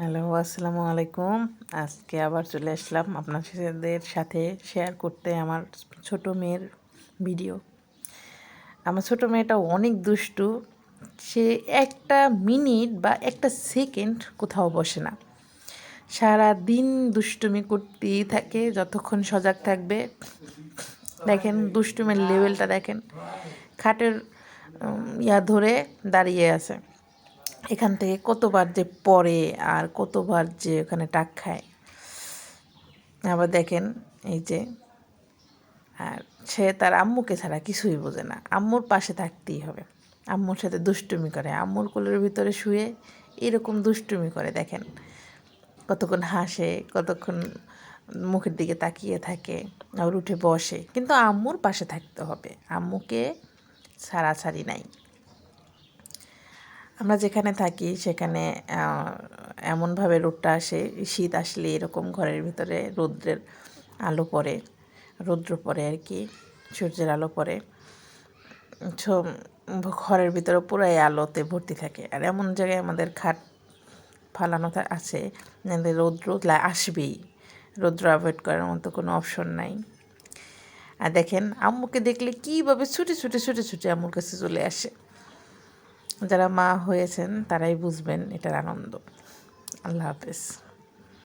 Hello, আসসালামু আলাইকুম। আজকে আবার চলে আসলাম আপনাদের সাথে শেয়ার করতে আমার ছোট মেয়ের ভিডিও। আমার ছোট মেয়েটা অনেক দুষ্টু। সে একটা মিনিট বা একটা সেকেন্ড কোথাও বসে না। সারা দিন দুষ্টুমি করতেই থাকে যতক্ষণ সজাগ থাকবে। দেখেন দুষ্টুমির লেভেলটা দেখেন। খাটের ধরে দাঁড়িয়ে আছে। এখান থেকে কতবার যে পড়ে আর কতবার যে ওখানে টাক খায়। আবার দেখেন এই যে, আর সে তার আম্মুকে ছাড়া কিছুই বোঝে না। আম্মুর পাশে থাকতেই হবে। আম্মুর সাথে দুষ্টুমি করে, আম্মুর কোলের ভিতরে শুয়ে এরকম দুষ্টুমি করে। দেখেন কতক্ষণ হাসে, কতক্ষণ মুখের দিকে তাকিয়ে থাকে, আবার উঠে বসে, কিন্তু আম্মুর পাশে থাকতে হবে। আম্মুকে ছাড়াছাড়ি নাই। আমরা যেখানে থাকি সেখানে এমনভাবে রোদটা আসে, শীত আসলে এরকম ঘরের ভিতরে রৌদ্রের আলো পড়ে, রৌদ্র পড়ে আর কি, সূর্যের আলো পড়ে, ঘরের ভিতরে পুরাই আলোতে ভর্তি থাকে। আর এমন জায়গায় আমাদের খাট ফালানো আছে, রৌদ্র আসবেই, রৌদ্র অ্যাভয়েড করার মতো কোনো অপশন নাই। আর দেখেন আম্মুকে দেখলে কীভাবে ছুটে ছুটে ছুটে ছুটে আম্মুর কাছে চলে আসে। যারা মা হয়েছেন তারাই বুঝবেন এটার আনন্দ। আল্লাহ হাফেজ।